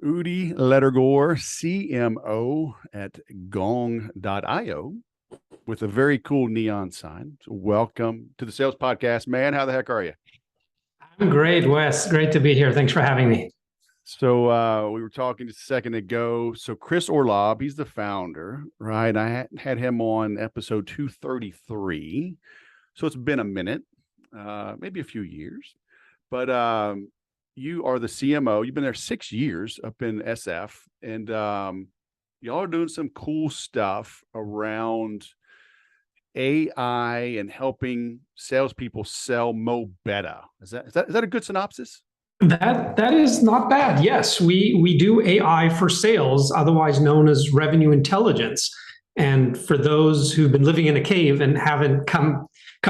Udi Lettergore, CMO at gong.io with a very cool neon sign. So welcome to the Sales Podcast, man. How the heck are you? I'm great, Wes. Great to be here. Thanks for having me. So we were talking just a second ago. So Chris Orlob, he's the founder, right? I had him on episode 233. So it's been a minute, maybe a few years. But you are the CMO. You've been there 6 years up in SF, and y'all are doing some cool stuff around AI and helping salespeople sell mo better. Is that a good synopsis? That is not bad. Yes, we do AI for sales, otherwise known as revenue intelligence. And for those who've been living in a cave and haven't come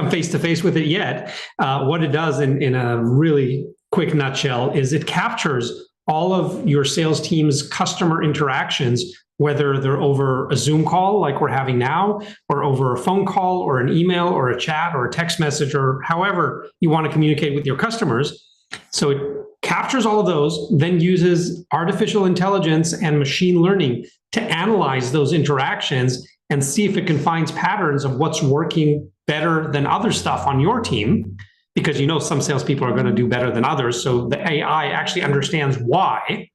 face to face with it yet, what it does in a really quick nutshell is it captures all of your sales team's customer interactions, whether they're over a Zoom call like we're having now, or over a phone call, or an email, or a chat, or a text message, or however you want to communicate with your customers. So it captures all of those, then uses artificial intelligence and machine learning to analyze those interactions and see if it can find patterns of what's working better than other stuff on your team. Because you know some salespeople are going to do better than others. So the AI actually understands why.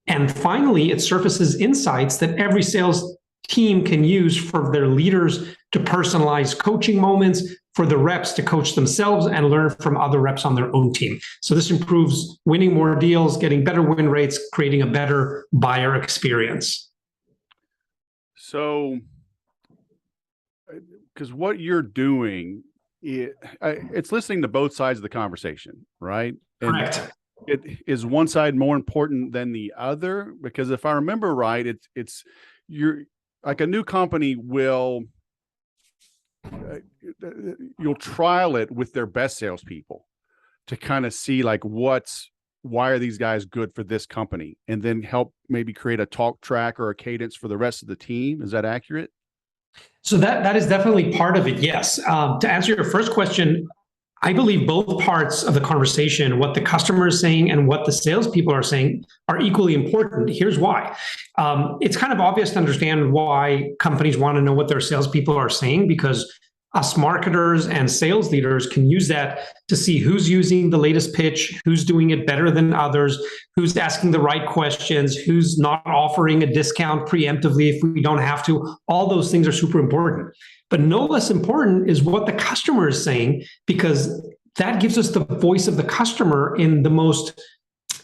And finally, it surfaces insights that every sales team can use for their leaders to personalize coaching moments, for the reps to coach themselves and learn from other reps on their own team. So this improves winning more deals, getting better win rates, creating a better buyer experience. So, because what you're doing, it's listening to both sides of the conversation, right? And Correct. is one side more important than the other? Because if I remember right, it's you're like a new company will you'll trial it with their best salespeople to kind of see like why are these guys good for this company, and then help maybe create a talk track or a cadence for the rest of the team. Is that accurate? So that is definitely part of it, yes. To answer your first question, I believe both parts of the conversation, what the customer is saying and what the salespeople are saying, are equally important. Here's why. It's kind of obvious to understand why companies want to know what their salespeople are saying, because us marketers and sales leaders can use that to see who's using the latest pitch, who's doing it better than others, who's asking the right questions, who's not offering a discount preemptively if we don't have to. All those things are super important. But no less important is what the customer is saying, because that gives us the voice of the customer in the most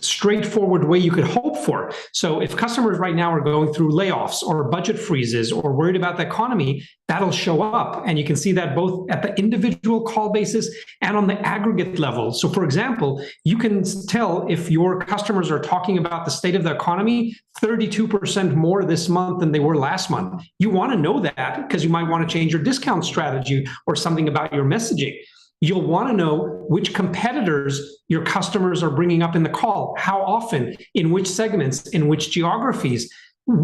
straightforward way you could hope for. So if customers right now are going through layoffs or budget freezes or worried about the economy, that'll show up. And you can see that both at the individual call basis and on the aggregate level. So for example, you can tell if your customers are talking about the state of the economy 32% more this month than they were last month. You want to know that because you might want to change your discount strategy or something about your messaging. You'll want to know which competitors your customers are bringing up in the call, how often, in which segments, in which geographies.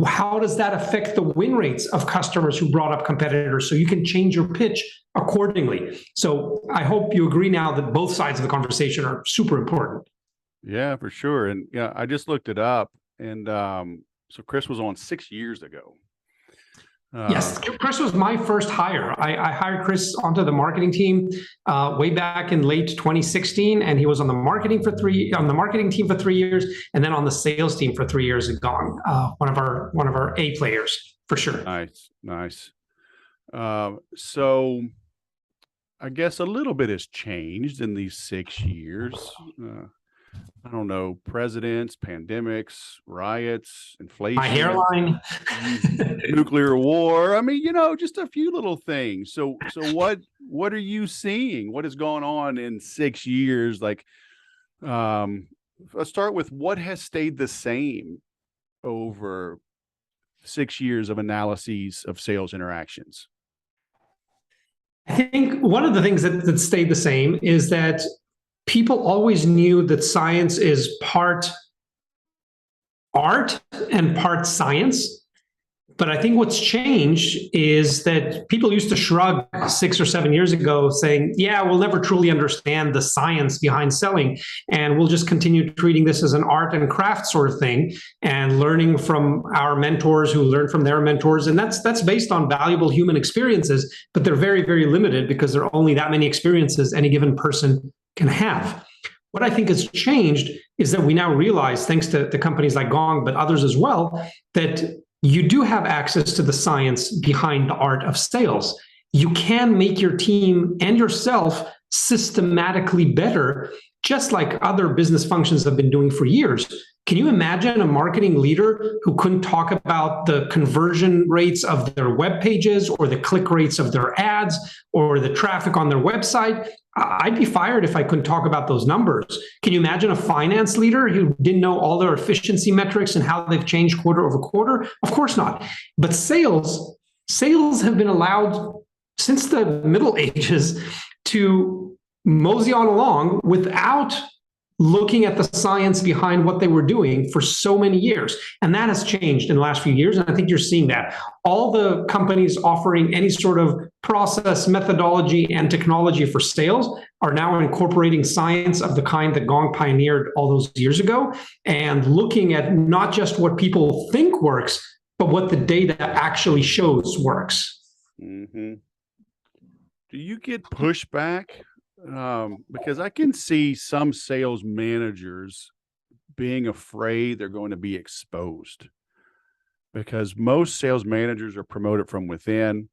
How does that affect the win rates of customers who brought up competitors? So you can change your pitch accordingly. So I hope you agree now that both sides of the conversation are super important. Yeah, for sure. And yeah, I just looked it up, and so Chris was on 6 years ago. Yes, Chris was my first hire. I hired Chris onto the marketing team way back in late 2016, and he was on the marketing team for 3 years, and then on the sales team for 3 years at Gong. One of our A players for sure. Nice. So I guess a little bit has changed in these 6 years. I don't know, presidents, pandemics, riots, inflation, my hairline, nuclear war. I mean, just a few little things. So what are you seeing? What has gone on in 6 years? Like, let's start with what has stayed the same over 6 years of analyses of sales interactions. I think one of the things that stayed the same is that people always knew that science is part art and part science. But I think what's changed is that people used to shrug 6 or 7 years ago saying, yeah, we'll never truly understand the science behind selling. And we'll just continue treating this as an art and craft sort of thing and learning from our mentors who learn from their mentors. And that's based on valuable human experiences, but they're very, very limited because there are only that many experiences any given person can have. What I think has changed is that we now realize, thanks to companies like Gong, but others as well, that you do have access to the science behind the art of sales. You can make your team and yourself systematically better, just like other business functions have been doing for years. Can you imagine a marketing leader who couldn't talk about the conversion rates of their web pages or the click rates of their ads or the traffic on their website? I'd be fired if I couldn't talk about those numbers. Can you imagine a finance leader who didn't know all their efficiency metrics and how they've changed quarter over quarter? Of course not. But sales have been allowed since the Middle Ages to mosey on along without looking at the science behind what they were doing for so many years. And that has changed in the last few years. And I think you're seeing that. All the companies offering any sort of process, methodology, and technology for sales are now incorporating science of the kind that Gong pioneered all those years ago and looking at not just what people think works, but what the data actually shows works. Mm-hmm. Do you get pushback? Because I can see some sales managers being afraid they're going to be exposed, because most sales managers are promoted from within.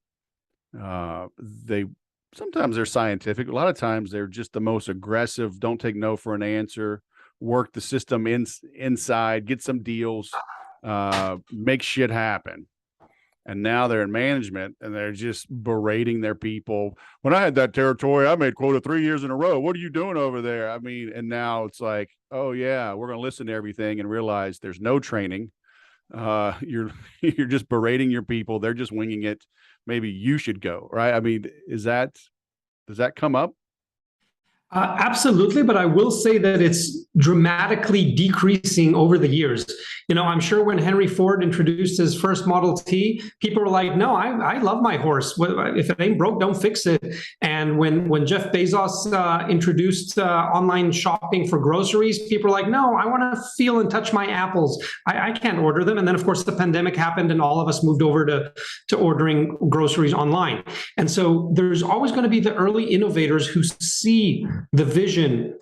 Sometimes they're scientific. A lot of times they're just the most aggressive, don't take no for an answer, work the system inside, get some deals, make shit happen. And now they're in management and they're just berating their people. When I had that territory, I made quota 3 years in a row. What are you doing over there? I mean, and now it's like, oh yeah, we're going to listen to everything and realize there's no training. You're just berating your people. They're just winging it. Maybe you should go, right? I mean, does that come up? Absolutely, but I will say that it's dramatically decreasing over the years. You know, I'm sure when Henry Ford introduced his first Model T, people were like, no, I love my horse. If it ain't broke, don't fix it. And when Jeff Bezos introduced online shopping for groceries, people were like, no, I want to feel and touch my apples. I can't order them. And then, of course, the pandemic happened and all of us moved over to ordering groceries online. And so there's always going to be the early innovators who see the vision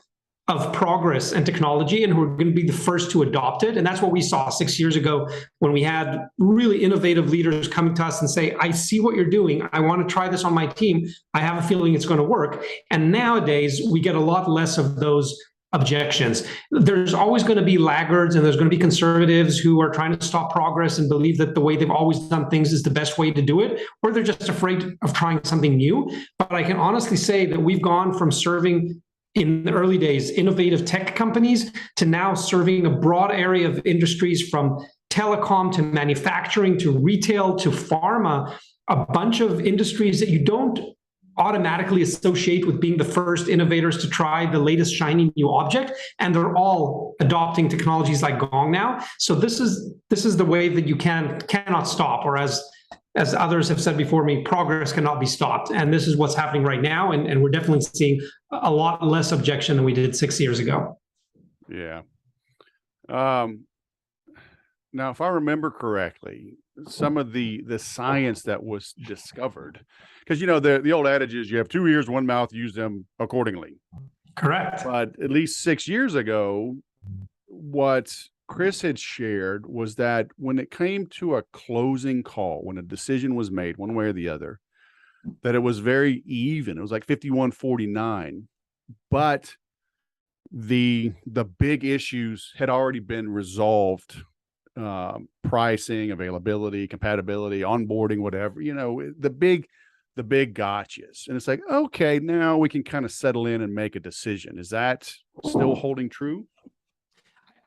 of progress and technology and who are going to be the first to adopt it. And that's what we saw 6 years ago when we had really innovative leaders coming to us and say, I see what you're doing. I want to try this on my team. I have a feeling it's going to work. And nowadays we get a lot less of those objections. There's always going to be laggards and there's going to be conservatives who are trying to stop progress and believe that the way they've always done things is the best way to do it, or they're just afraid of trying something new. But I can honestly say that we've gone from serving in the early days innovative tech companies to now serving a broad area of industries from telecom to manufacturing to retail to pharma, a bunch of industries that you don't automatically associate with being the first innovators to try the latest shiny new object, and they're all adopting technologies like Gong now. So this is the way that you cannot stop, or as others have said before me, progress cannot be stopped. And this is what's happening right now, and we're definitely seeing a lot less objection than we did 6 years ago. Yeah. Now, if I remember correctly, some of the science that was discovered, because, you know, the old adage is you have 2 ears, 1 mouth, use them accordingly. Correct. But at least 6 years ago, what Chris had shared was that when it came to a closing call, when a decision was made one way or the other, that it was very even. It was like 51-49, but the big issues had already been resolved. Pricing, availability, compatibility, onboarding, whatever, you know, the big gotchas. And it's like, okay, now we can kind of settle in and make a decision. Is that still holding true?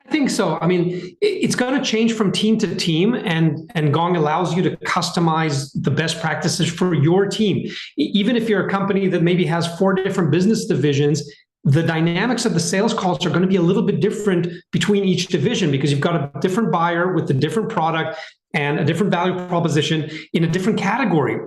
I think so. I mean, it's going to change from team to team, and Gong allows you to customize the best practices for your team. Even if you're a company that maybe has 4 different business divisions, the dynamics of the sales calls are going to be a little bit different between each division because you've got a different buyer with a different product and a different value proposition in a different category.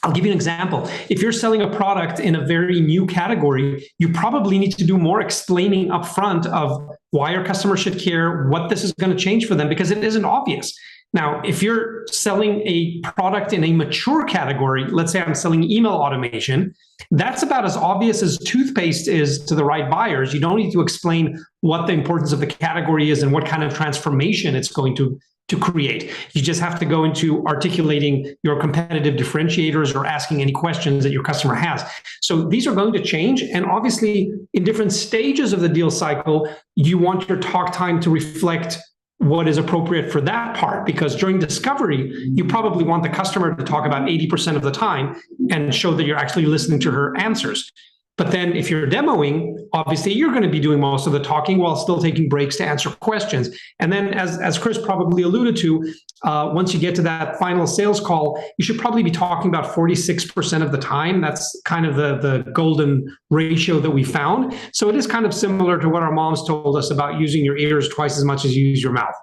I'll give you an example. If you're selling a product in a very new category, you probably need to do more explaining upfront of why your customer should care, what this is going to change for them, because it isn't obvious. Now, if you're selling a product in a mature category, let's say I'm selling email automation, that's about as obvious as toothpaste is to the right buyers. You don't need to explain what the importance of the category is and what kind of transformation it's going to create. You just have to go into articulating your competitive differentiators or asking any questions that your customer has. So these are going to change. And obviously, in different stages of the deal cycle, you want your talk time to reflect what is appropriate for that part, because during discovery, you probably want the customer to talk about 80% of the time and show that you're actually listening to her answers. But then if you're demoing, obviously you're going to be doing most of the talking while still taking breaks to answer questions. And then as Chris probably alluded to, once you get to that final sales call, you should probably be talking about 46% of the time. That's kind of the golden ratio that we found. So it is kind of similar to what our moms told us about using your ears twice as much as you use your mouth.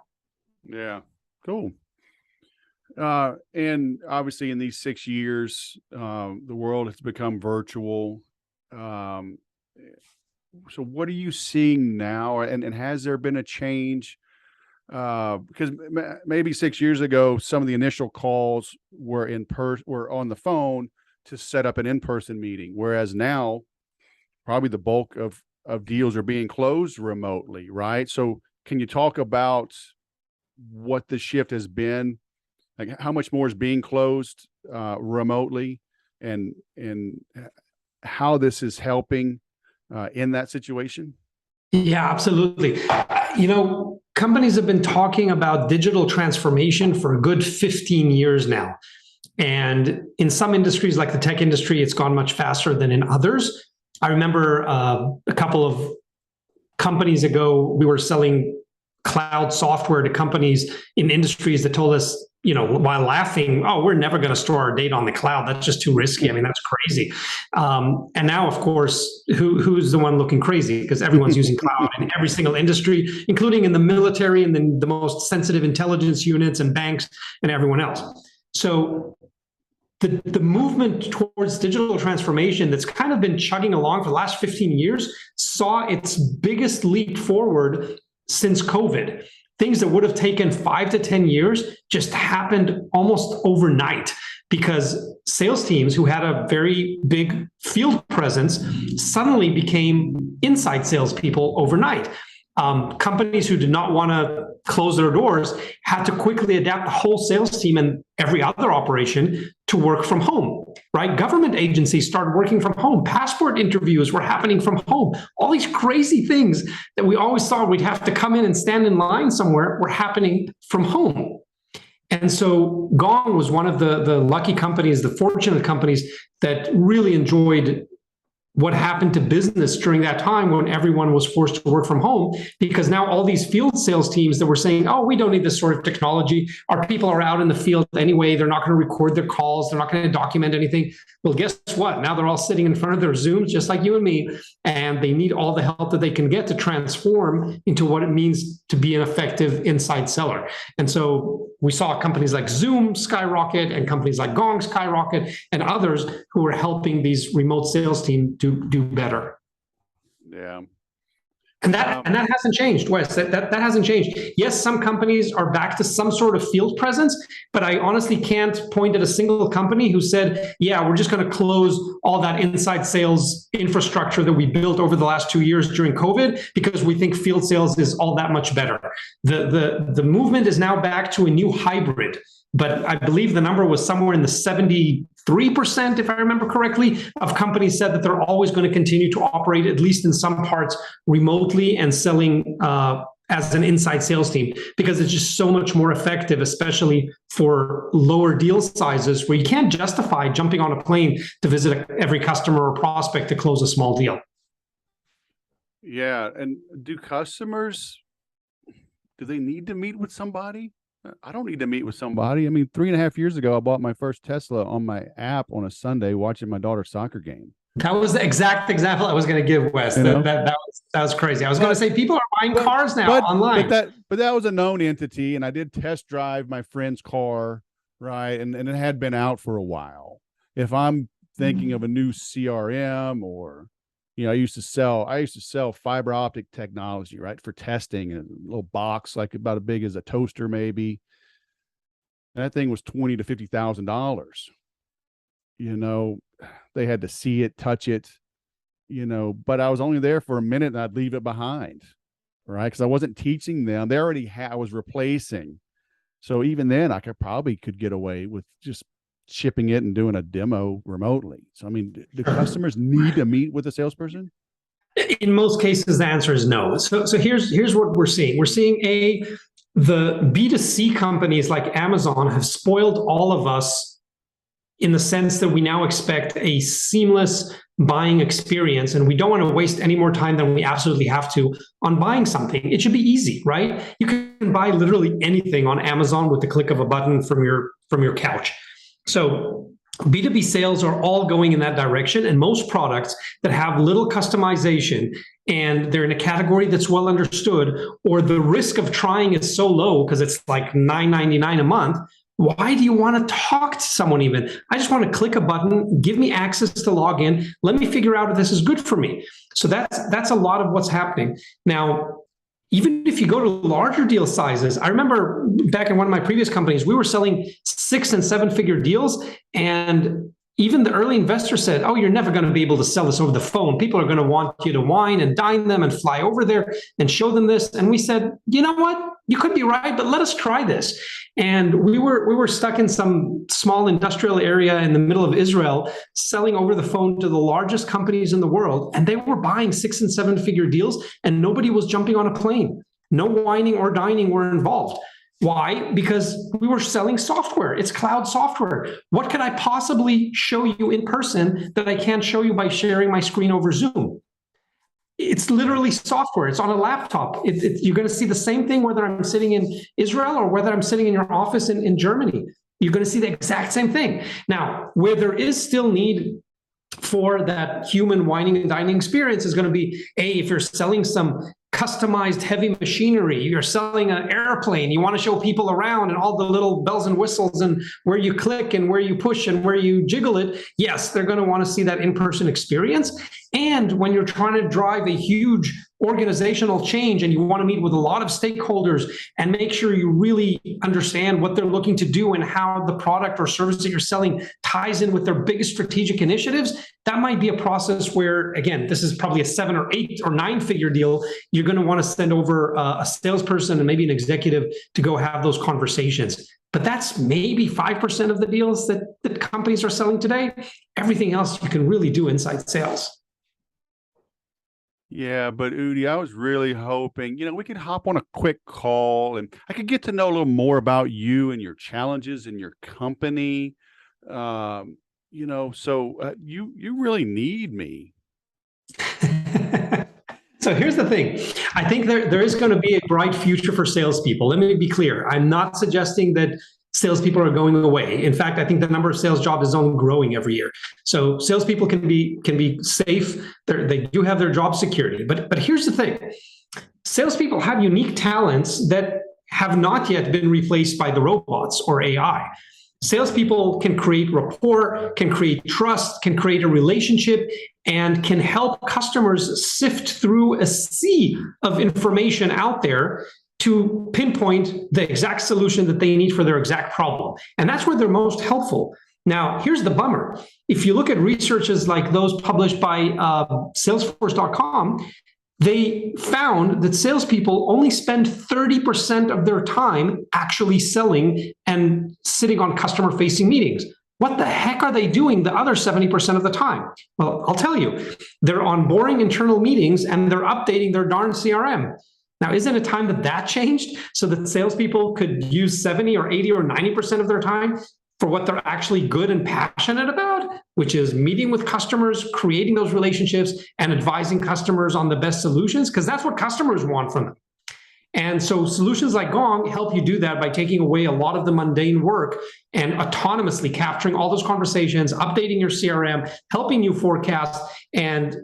Yeah, cool. And obviously in these 6 years, the world has become virtual. So what are you seeing now? And has there been a change? Because maybe 6 years ago, some of the initial calls were were on the phone to set up an in-person meeting, whereas now probably the bulk of deals are being closed remotely, right? So can you talk about what the shift has been? Like how much more is being closed remotely, and how this is helping in that situation? Yeah, absolutely. Companies have been talking about digital transformation for a good 15 years now. And in some industries, like the tech industry, it's gone much faster than in others. I remember a couple of companies ago, we were selling cloud software to companies in industries that told us, while laughing, oh, we're never going to store our data on the cloud. That's just too risky. I mean, that's crazy. And now, of course, who's the one looking crazy? Because everyone's using cloud in every single industry, including in the military and then the most sensitive intelligence units and banks and everyone else. So the movement towards digital transformation that's kind of been chugging along for the last 15 years saw its biggest leap forward since COVID. Things that would have taken 5 to 10 years just happened almost overnight because sales teams who had a very big field presence suddenly became inside salespeople overnight. Companies who did not want to close their doors had to quickly adapt the whole sales team and every other operation to work from home, right? Government agencies started working from home. Passport interviews were happening from home. All these crazy things that we always thought we'd have to come in and stand in line somewhere were happening from home. And so Gong was one of the lucky companies, the fortunate companies that really enjoyed what happened to business during that time when everyone was forced to work from home, because now all these field sales teams that were saying, oh, we don't need this sort of technology. Our people are out in the field anyway. They're not going to record their calls. They're not going to document anything. Well, guess what? Now they're all sitting in front of their Zooms, just like you and me, and they need all the help that they can get to transform into what it means to be an effective inside seller. And so we saw companies like Zoom skyrocket and companies like Gong skyrocket and others who were helping these remote sales teams do better. Yeah. And that hasn't changed, Wes. That hasn't changed. Yes, some companies are back to some sort of field presence, but I honestly can't point at a single company who said, yeah, we're just going to close all that inside sales infrastructure that we built over the last 2 years during COVID because we think field sales is all that much better. The movement is now back to a new hybrid, but I believe the number was somewhere in the 73%, if I remember correctly, of companies said that they're always going to continue to operate, at least in some parts, remotely and selling as an inside sales team, because it's just so much more effective, especially for lower deal sizes where you can't justify jumping on a plane to visit every customer or prospect to close a small deal. Yeah. And do they need to meet with somebody? I don't need to meet with somebody. I mean, 3.5 years ago, I bought my first Tesla on my app on a Sunday watching my daughter's soccer game. That was the exact example I was going to give, Wes. You know, That was crazy. I was going to say people are buying cars now online. but that was a known entity, and I did test drive my friend's car, right, and it had been out for a while. If I'm thinking of a new CRM, or I used to sell fiber optic technology, right, for testing, in a little box like about as big as a toaster maybe. That thing was $20,000 to $50,000. They had to see it, touch it, but I was only there for a minute and I'd leave it behind, right? Because I wasn't teaching them. They already I was replacing. So even then I could get away with just shipping it and doing a demo remotely. So, I mean, do customers need to meet with a salesperson? In most cases, the answer is no. So here's what we're seeing. We're seeing the B2C companies like Amazon have spoiled all of us in the sense that we now expect a seamless buying experience, and we don't want to waste any more time than we absolutely have to on buying something. It should be easy, right? You can buy literally anything on Amazon with the click of a button from your couch. So B2B sales are all going in that direction, and most products that have little customization and they're in a category that's well understood, or the risk of trying is so low because it's like $9.99 a month. Why do you want to talk to someone even? I just want to click a button, give me access to log in. Let me figure out if this is good for me. So that's a lot of what's happening. Now, even if you go to larger deal sizes, I remember back in one of my previous companies, we were selling 6 and 7 figure deals. And even the early investor said, oh, you're never going to be able to sell this over the phone. People are going to want you to wine and dine them and fly over there and show them this. And we said, you know what? You could be right, but let us try this. And we were stuck in some small industrial area in the middle of Israel, selling over the phone to the largest companies in the world. And they were buying 6 and 7 figure deals, and nobody was jumping on a plane. No whining or dining were involved. Why? Because we were selling software. It's cloud software. What can I possibly show you in person that I can't show you by sharing my screen over Zoom? It's literally software. It's on a laptop. You're going to see the same thing whether I'm sitting in Israel or whether I'm sitting in your office in Germany. You're going to see the exact same thing. Now, where there is still need for that human whining and dining experience is going to be, if you're selling some customized heavy machinery, you're selling an airplane, you want to show people around and all the little bells and whistles and where you click and where you push and where you jiggle it. Yes, they're going to want to see that in-person experience. And when you're trying to drive a huge organizational change and you want to meet with a lot of stakeholders and make sure you really understand what they're looking to do and how the product or service that you're selling ties in with their biggest strategic initiatives, that might be a process where, again, this is probably a 7 or 8 or 9 figure deal. You're going to want to send over a salesperson and maybe an executive to go have those conversations. But that's maybe 5% of the deals that companies are selling today. Everything else you can really do inside sales. Yeah, but Udi, I was really hoping, we could hop on a quick call and I could get to know a little more about you and your challenges in your company. So you really need me. So here's the thing. I think there is going to be a bright future for salespeople. Let me be clear. I'm not suggesting that salespeople are going away. In fact, I think the number of sales jobs is only growing every year. So salespeople can be safe. They do have their job security. But here's the thing. Salespeople have unique talents that have not yet been replaced by the robots or AI. Salespeople can create rapport, can create trust, can create a relationship, and can help customers sift through a sea of information out there to pinpoint the exact solution that they need for their exact problem. And that's where they're most helpful. Now, here's the bummer. If you look at researches like those published by Salesforce.com, they found that salespeople only spend 30% of their time actually selling and sitting on customer-facing meetings. What the heck are they doing the other 70% of the time? Well, I'll tell you. They're on boring internal meetings and they're updating their darn CRM. Now, isn't it time that changed so that salespeople could use 70 or 80 or 90% of their time for what they're actually good and passionate about, which is meeting with customers, creating those relationships, and advising customers on the best solutions? Because that's what customers want from them. And so solutions like Gong help you do that by taking away a lot of the mundane work and autonomously capturing all those conversations, updating your CRM, helping you forecast, and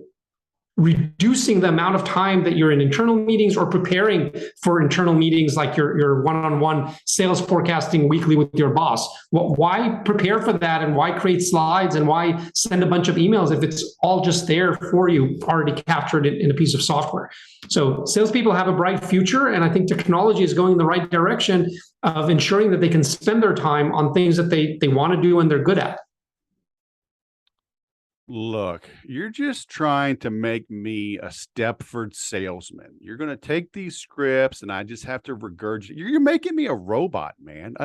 reducing the amount of time that you're in internal meetings or preparing for internal meetings like your one-on-one sales forecasting weekly with your boss. Why prepare for that, and why create slides, and why send a bunch of emails if it's all just there for you, already captured in a piece of software? So salespeople have a bright future, and I think technology is going in the right direction of ensuring that they can spend their time on things that they want to do and they're good at. Look, you're just trying to make me a Stepford salesman. You're going to take these scripts and I just have to regurgitate. You're making me a robot, man.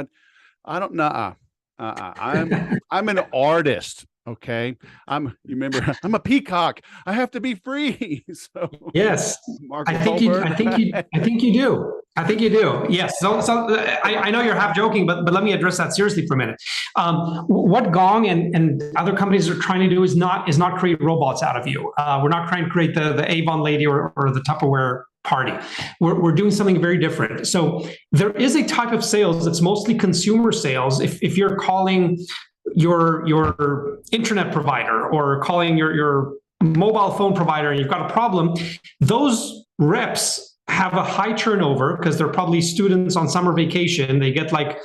I don't know. I'm an artist. Okay. You remember, I'm a peacock. I have to be free. So yes, I think you do. I think you do. Yes. So I know you're half joking, but let me address that seriously for a minute. What Gong and other companies are trying to do is not create robots out of you. We're not trying to create the Avon lady or the Tupperware party. We're doing something very different. So there is a type of sales that's mostly consumer sales. If you're calling your internet provider or calling your mobile phone provider and you've got a problem, those reps have a high turnover because they're probably students on summer vacation. They get like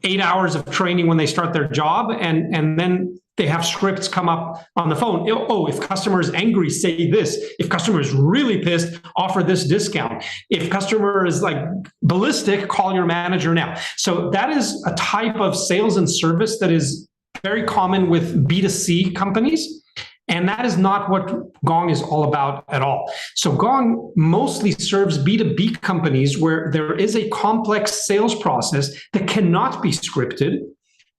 8 hours of training when they start their job, and then they have scripts come up on the phone. Oh, if customer is angry, say this. If customer is really pissed, offer this discount. If customer is like ballistic, call your manager now. So that is a type of sales and service that is very common with B2C companies. And that is not what Gong is all about at all. So Gong mostly serves B2B companies where there is a complex sales process that cannot be scripted.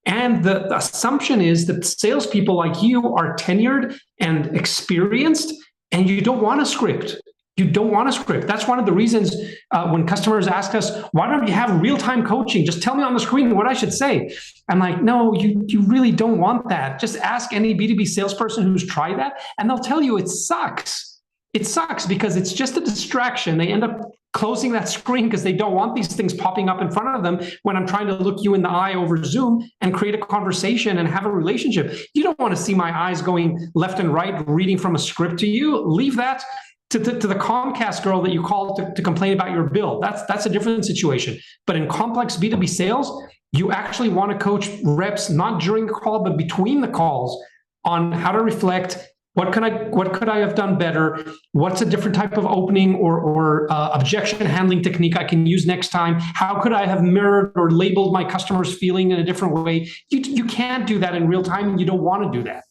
And the assumption is that salespeople like you are tenured and experienced, and you don't want a script. You don't want a script. That's one of the reasons when customers ask us, why don't you have real-time coaching? Just tell me on the screen what I should say. I'm like, no, you really don't want that. Just ask any B2B salesperson who's tried that, and they'll tell you it sucks. It sucks because it's just a distraction. They end up closing that screen because they don't want these things popping up in front of them when I'm trying to look you in the eye over Zoom and create a conversation and have a relationship. You don't want to see my eyes going left and right, reading from a script to you. Leave that to the Comcast girl that you called to complain about your bill. That's a different situation. But in complex B2B sales, you actually want to coach reps, not during the call, but between the calls, on how to reflect. What could I have done better? What's a different type of opening or objection handling technique I can use next time? How could I have mirrored or labeled my customer's feeling in a different way? You can't do that in real time, and you don't want to do that.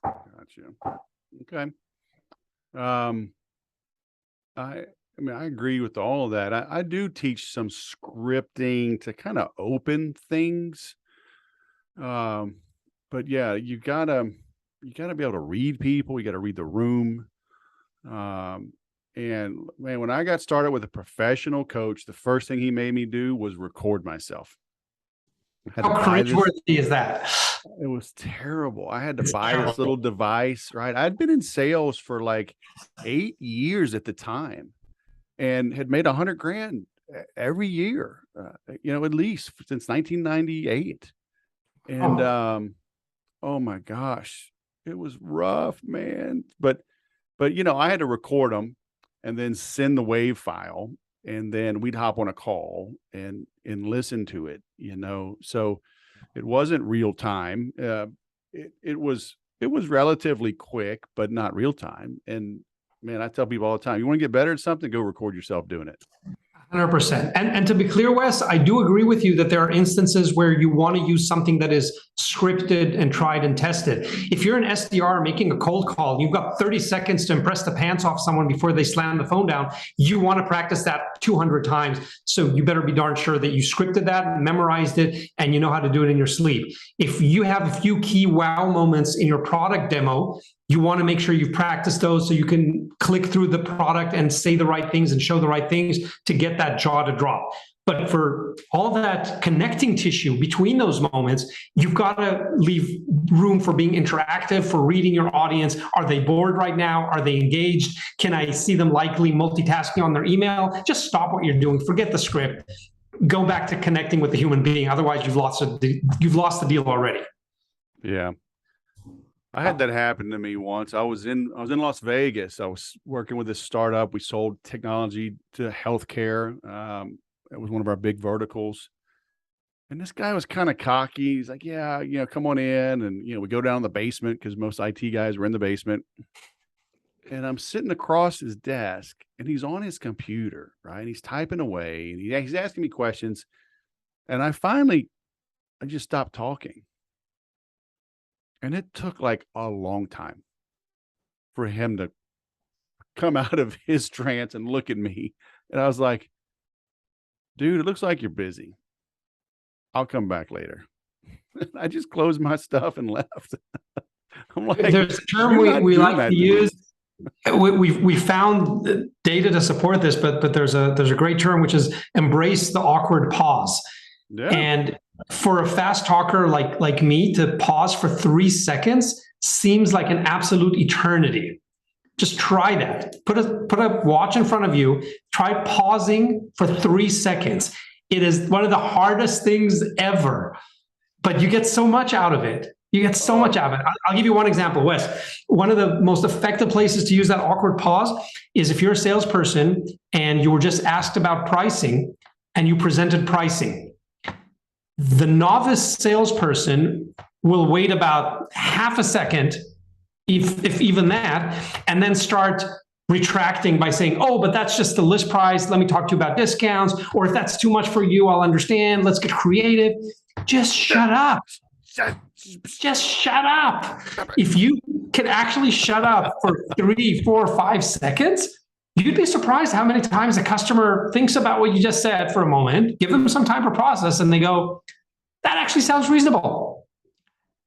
Gotcha. Okay. I mean, I agree with all of that. I do teach some scripting to kind of open things. But yeah, you gotta be able to read people. You got to read the room. And man, when I got started with a professional coach, the first thing he made me do was record myself. How cringeworthy is that? It was terrible. I had to buy this little device, right? I'd been in sales for like 8 years at the time and had made $100,000 every year, at least since 1998. And, oh my gosh, it was rough, man. But, I had to record them and then send the WAV file, and then we'd hop on a call and listen to it, so it wasn't real time. It was relatively quick, but not real time. And man, I tell people all the time, you want to get better at something, go record yourself doing it. 100%. And to be clear, Wes, I do agree with you that there are instances where you want to use something that is scripted and tried and tested. If you're an SDR making a cold call, you've got 30 seconds to impress the pants off someone before they slam the phone down. You want to practice that 200 times. So you better be darn sure that you scripted that, memorized it, and you know how to do it in your sleep. If you have a few key wow moments in your product demo, you want to make sure you've practiced those so you can click through the product and say the right things and show the right things to get that jaw to drop. But for all that connecting tissue between those moments, you've got to leave room for being interactive, for reading your audience. Are they bored right now? Are they engaged? Can I see them likely multitasking on their email? Just stop what you're doing. Forget the script. Go back to connecting with the human being. Otherwise, you've lost the deal already. Yeah. I had that happen to me once. I was in Las Vegas. I was working with this startup. We sold technology to healthcare. It was one of our big verticals. And this guy was kind of cocky. He's like, yeah, come on in. And, we go down in the basement because most IT guys were in the basement. And I'm sitting across his desk and he's on his computer, right? And he's typing away and he's asking me questions. And I just stopped talking. And it took like a long time for him to come out of his trance and look at me. And I was like, dude, it looks like you're busy. I'll come back later. I just closed my stuff and left. I'm like, there's a term we like to use. We found data to support this, but there's a great term, which is embrace the awkward pause. Yeah. And for a fast talker like me to pause for 3 seconds seems like an absolute eternity. Just try that. Put a watch in front of you. Try pausing for 3 seconds. It is one of the hardest things ever, but you get so much out of it. I'll give you one example, Wes. One of the most effective places to use that awkward pause is if you're a salesperson and you were just asked about pricing and you presented pricing. The novice salesperson will wait about half a second, if even that, and then start retracting by saying, oh, but that's just the list price. Let me talk to you about discounts. Or if that's too much for you, I'll understand. Let's get creative. Just shut up. Just shut up. If you can actually shut up for 3, 4, 5 seconds, you'd be surprised how many times a customer thinks about what you just said for a moment, give them some time to process, and they go, that actually sounds reasonable.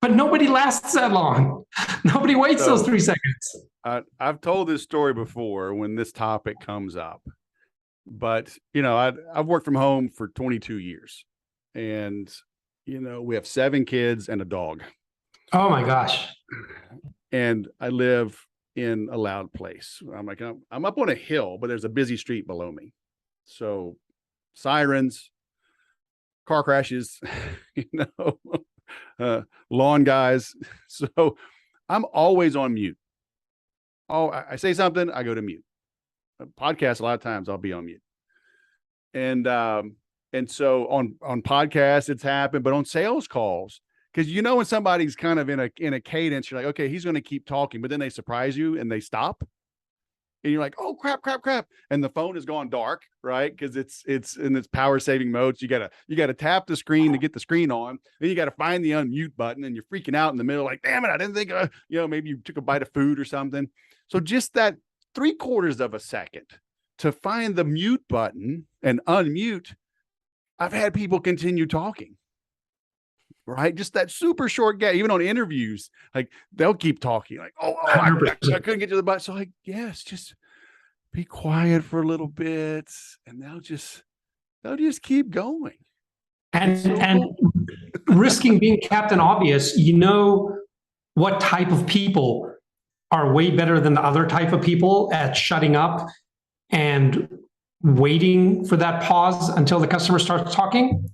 But nobody lasts that long. Nobody waits those 3 seconds. I've told this story before when this topic comes up, but I've worked from home for 22 years, and we have 7 kids and a dog. Oh my gosh! And I live in a loud place. I'm up on a hill, but there's a busy street below me, so sirens, car crashes, lawn guys. So I'm always on mute. Oh, I say something, I go to mute. A podcast, a lot of times I'll be on mute. And so on podcasts, it's happened, but on sales calls, because when somebody's kind of in a cadence, you're like, okay, he's going to keep talking, but then they surprise you and they stop. And you're like, oh, crap. And the phone has gone dark, right? Because it's in its power saving mode. So you gotta tap the screen to get the screen on. Then you got to find the unmute button, and you're freaking out in the middle, like, damn it, I didn't think, maybe you took a bite of food or something. So just that 3/4 of a second to find the mute button and unmute, I've had people continue talking. Right, just that super short gap. Even on interviews, like they'll keep talking, like, I couldn't get to the button. So like, yes, just be quiet for a little bit, and they'll just keep going. And risking being Captain Obvious, what type of people are way better than the other type of people at shutting up and waiting for that pause until the customer starts talking?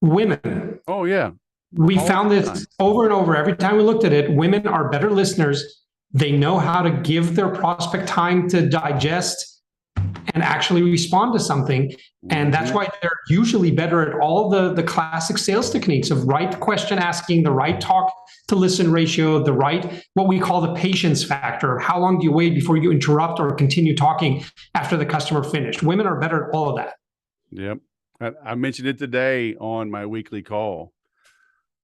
Women. Oh, yeah. We found this over and over. Every time we looked at it, women are better listeners. They know how to give their prospect time to digest and actually respond to something. And that's why they're usually better at all the classic sales techniques of right question asking, the right talk to listen ratio, the right, what we call the patience factor. How long do you wait before you interrupt or continue talking after the customer finished? Women are better at all of that. Yep. I mentioned it today on my weekly call.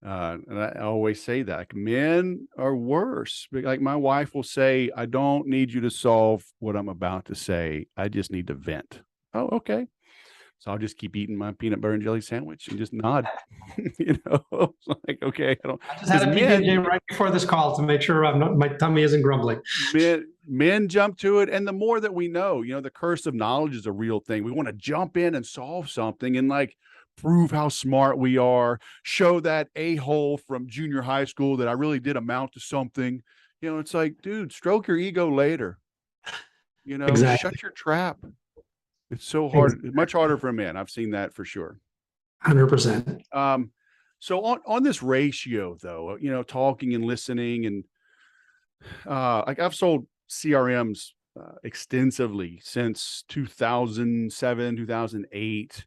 And I always say that, like, men are worse. Like my wife will say, I don't need you to solve what I'm about to say. I just need to vent. Oh, okay. So I'll just keep eating my peanut butter and jelly sandwich and just nod. It's like, okay, I don't. I just had a PB&J right before this call to make sure my tummy isn't grumbling. Men jump to it, and the more that we know, the curse of knowledge is a real thing. We want to jump in and solve something and like prove how smart we are, show that a-hole from junior high school that I really did amount to something. It's like, dude, stroke your ego later. Exactly. Shut your trap. It's so hard. Exactly. Much harder for men. I've seen that for sure. 100%. So on this ratio though, talking and listening, and like I've sold CRMs extensively since 2007, 2008.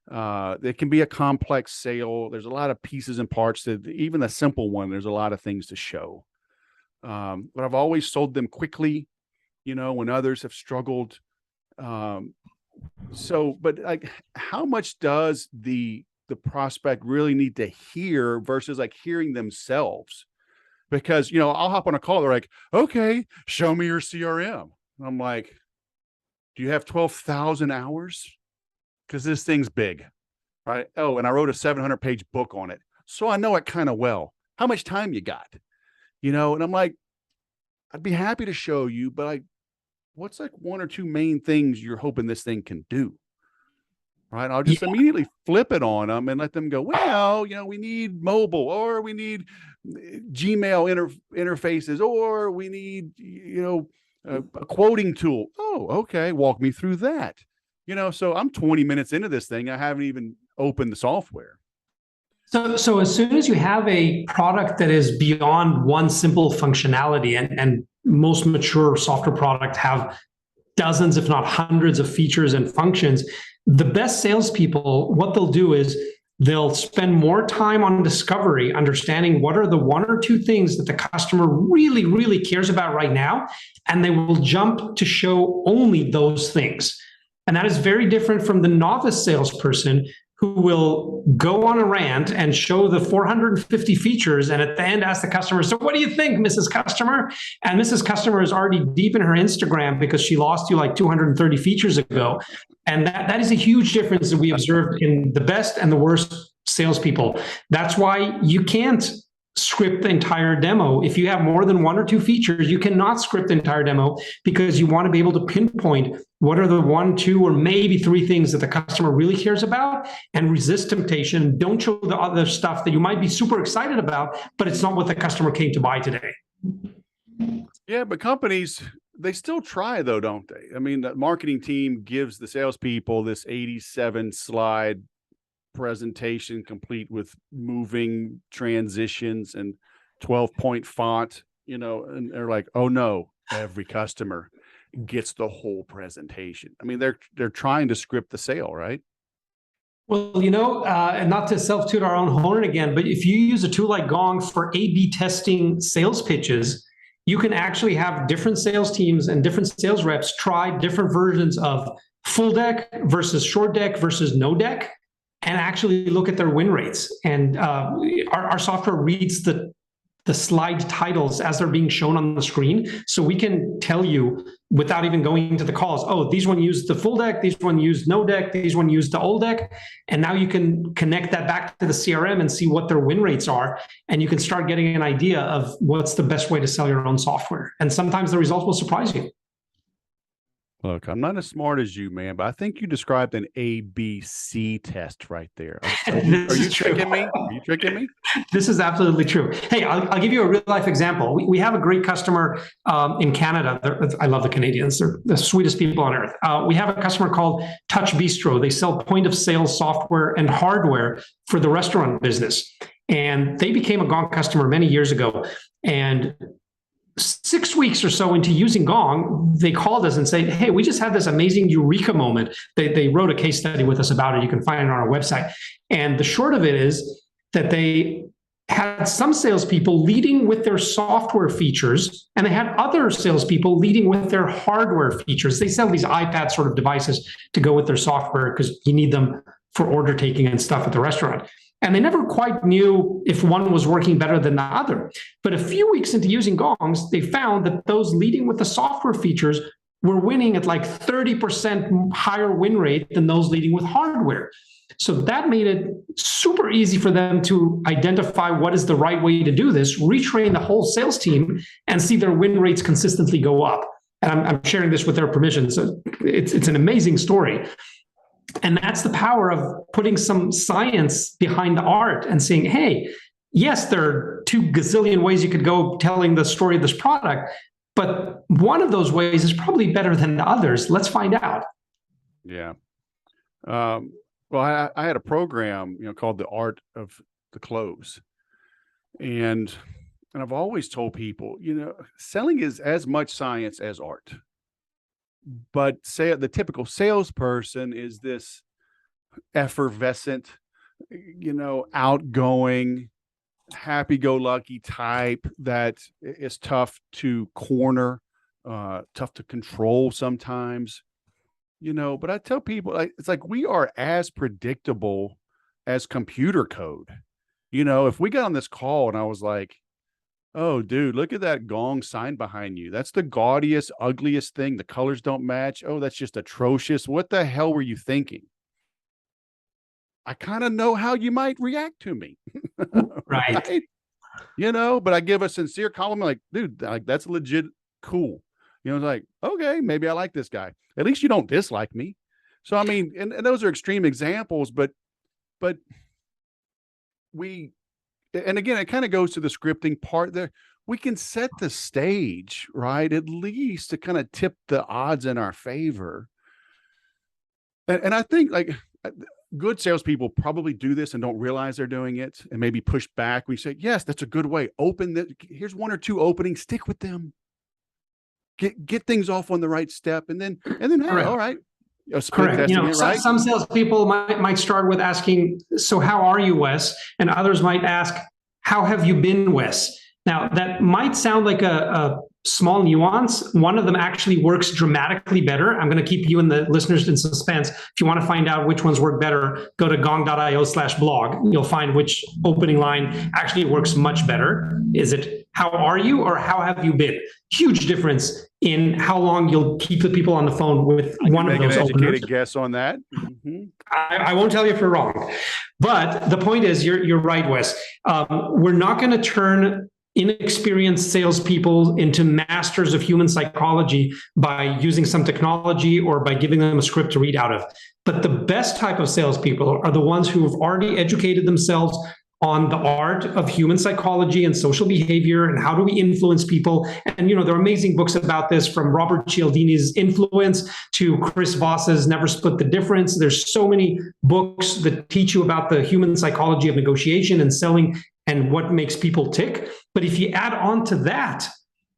It can be a complex sale. There's a lot of pieces and parts that even a simple one, there's a lot of things to show. But I've always sold them quickly, when others have struggled. But like, how much does the prospect really need to hear versus like hearing themselves? Because, I'll hop on a call. They're like, okay, show me your CRM. And I'm like, do you have 12,000 hours? Because this thing's big, right? Oh, and I wrote a 700-page book on it. So I know it kind of well. How much time you got? And I'm like, I'd be happy to show you, but what's like one or two main things you're hoping this thing can do? Right. I'll just immediately flip it on them and let them go, well, we need mobile, or we need Gmail interfaces, or we need, a quoting tool. Oh, okay. Walk me through that. So I'm 20 minutes into this thing. I haven't even opened the software. So as soon as you have a product that is beyond one simple functionality, and most mature software products have dozens, if not hundreds of features and functions, the best salespeople, what they'll do is they'll spend more time on discovery, understanding what are the one or two things that the customer really, really cares about right now, and they will jump to show only those things. And that is very different from the novice salesperson who will go on a rant and show the 450 features, and at the end ask the customer, so what do you think, Mrs. Customer? And Mrs. Customer is already deep in her Instagram because she lost you like 230 features ago. And that is a huge difference that we observed in the best and the worst salespeople. That's why you can't script the entire demo. If you have more than one or two features, you cannot script the entire demo, because you want to be able to pinpoint what are the one, two, or maybe three things that the customer really cares about, and resist temptation. Don't show the other stuff that you might be super excited about, but it's not what the customer came to buy today. Yeah, but companies, they still try though, don't they? I mean, the marketing team gives the salespeople this 87 slide presentation complete with moving transitions and 12-point font, and they're like, oh no, every customer gets the whole presentation. I mean, they're trying to script the sale, right? Well, and not to self-toot our own horn again, but if you use a tool like Gong for A/B testing sales pitches, you can actually have different sales teams and different sales reps try different versions of full deck versus short deck versus no deck, and actually look at their win rates. And our software reads the slide titles as they're being shown on the screen. So we can tell you without even going into the calls, oh, these one used the full deck, these one used no deck, these one used the old deck. And now you can connect that back to the CRM and see what their win rates are. And you can start getting an idea of what's the best way to sell your own software. And sometimes the results will surprise you. Look, I'm not as smart as you, man, but I think you described an ABC test right there. Are you tricking me? Are you tricking me? This is absolutely true. Hey, I'll give you a real life example. We have a great customer in Canada. I love the Canadians. They're the sweetest people on earth. We have a customer called Touch Bistro. They sell point of sale software and hardware for the restaurant business. And they became a Gong customer many years ago. And 6 weeks or so into using Gong, they called us and said, hey, we just had this amazing eureka moment. They wrote a case study with us about it. You can find it on our website. And the short of it is that they had some salespeople leading with their software features, and they had other salespeople leading with their hardware features. They sell these iPad sort of devices to go with their software because you need them for order taking and stuff at the restaurant. And they never quite knew if one was working better than the other. But a few weeks into using Gongs, they found that those leading with the software features were winning at like 30% higher win rate than those leading with hardware. So that made it super easy for them to identify what is the right way to do this, retrain the whole sales team, and see their win rates consistently go up. And I'm sharing this with their permission. So it's an amazing story. And that's the power of putting some science behind the art and saying, hey, yes, there are 2 gazillion ways you could go telling the story of this product, but one of those ways is probably better than the others. Let's find out. Yeah. Well, I had a program, called The Art of the Close. And I've always told people, selling is as much science as art. But the typical salesperson is this effervescent, outgoing, happy-go-lucky type that is tough to corner, tough to control sometimes. But I tell people, it's like we are as predictable as computer code. If we got on this call and I was like, oh, dude, look at that gong sign behind you. That's the gaudiest, ugliest thing. The colors don't match. Oh, that's just atrocious. What the hell were you thinking? I kind of know how you might react to me. Right. But I give a sincere compliment, like, dude, that's legit cool. It's like, okay, maybe I like this guy. At least you don't dislike me. So, I mean, and those are extreme examples, but and again, it kind of goes to the scripting part there. We can set the stage, right? At least to kind of tip the odds in our favor. And I think good salespeople probably do this and don't realize they're doing it and maybe push back. We say, yes, that's a good way. Here's 1 or 2 openings, stick with them. Get things off on the right step, and then hey, all right. Correct. Some salespeople might start with asking, so how are you, Wes? And others might ask, how have you been, Wes? Now, that might sound like a small nuance. One of them actually works dramatically better. I'm going to keep you and the listeners in suspense. If you want to find out which ones work better, go to gong.io/blog. You'll find which opening line actually works much better. Is it how are you or how have you been? Huge difference in how long you'll keep the people on the phone with one of those openers. Educated guess on that. Mm-hmm. I won't tell you if you're wrong. But the point is, you're right, Wes. We're not going to turn inexperienced salespeople into masters of human psychology by using some technology or by giving them a script to read out of. But the best type of salespeople are the ones who have already educated themselves on the art of human psychology and social behavior and how do we influence people. And, there are amazing books about this, from Robert Cialdini's Influence to Chris Voss's Never Split the Difference. There's so many books that teach you about the human psychology of negotiation and selling and what makes people tick. But if you add on to that,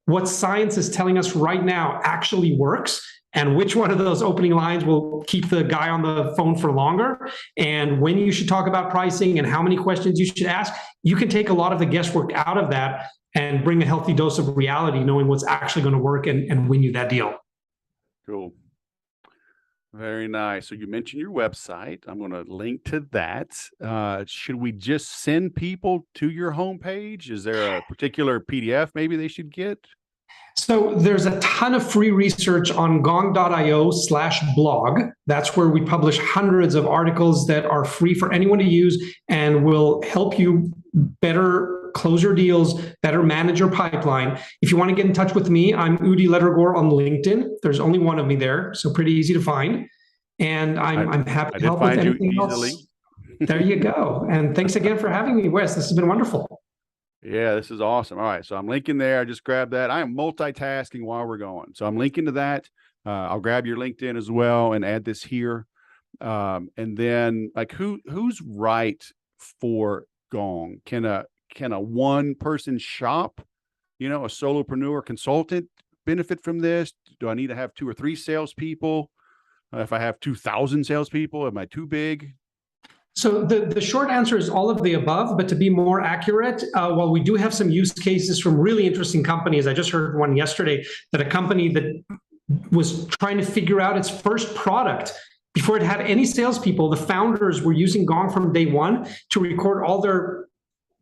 what science is telling us right now actually works, and which one of those opening lines will keep the guy on the phone for longer, and when you should talk about pricing and how many questions you should ask, you can take a lot of the guesswork out of that and bring a healthy dose of reality, knowing what's actually going to work and win you that deal. Cool. Very nice. So you mentioned your website. I'm going to link to that. Should we just send people to your homepage? Is there a particular PDF maybe they should get? So there's a ton of free research on gong.io/blog. That's where we publish hundreds of articles that are free for anyone to use and will help you better close your deals, better manage your pipeline. If you want to get in touch with me, I'm Udi Ledergor on LinkedIn. There's only one of me there, so pretty easy to find. And I'm happy to help with anything else. There you go. And thanks again for having me, Wes. This has been wonderful. Yeah, this is awesome. All right. So I'm linking there. I just grabbed that. I am multitasking while we're going. So I'm linking to that. I'll grab your LinkedIn as well and add this here. And then who's right for Gong? Can a one person shop, a solopreneur consultant benefit from this? Do I need to have 2 or 3 salespeople? If I have 2,000 salespeople, am I too big? So the short answer is all of the above, but to be more accurate, while we do have some use cases from really interesting companies, I just heard one yesterday that a company that was trying to figure out its first product before it had any salespeople, the founders were using Gong from day one to record all their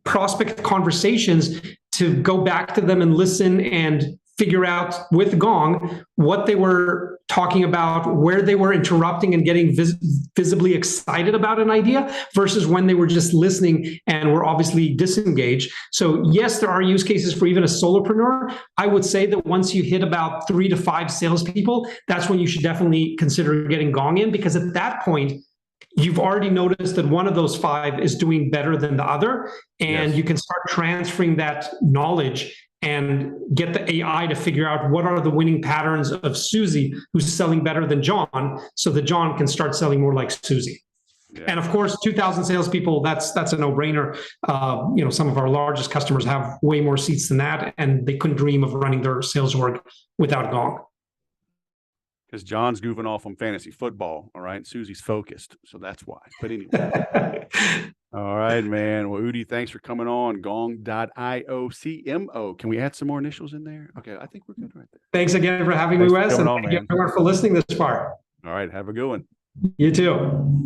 prospect conversations to go back to them and listen and figure out with Gong what they were talking about, where they were interrupting and getting visibly excited about an idea versus when they were just listening and were obviously disengaged. So yes, there are use cases for even a solopreneur. I would say that once you hit about 3 to 5 salespeople, that's when you should definitely consider getting Gong in, because at that point, you've already noticed that one of those 5 is doing better than the other, and you can start transferring that knowledge and get the AI to figure out what are the winning patterns of Susie, who's selling better than John, so that John can start selling more like Susie. Yeah. And of course, 2,000 salespeople, that's a no-brainer. Some of our largest customers have way more seats than that, and they couldn't dream of running their sales org without Gong. Because John's goofing off on fantasy football, all right? Susie's focused, so that's why. But anyway. All right, man. Well, Udi, thanks for coming on. Gong.io CMO. Can we add some more initials in there? Okay, I think we're good right there. Thanks again for having me, Wes, and thank you everyone for listening this far. All right, have a good one. You too.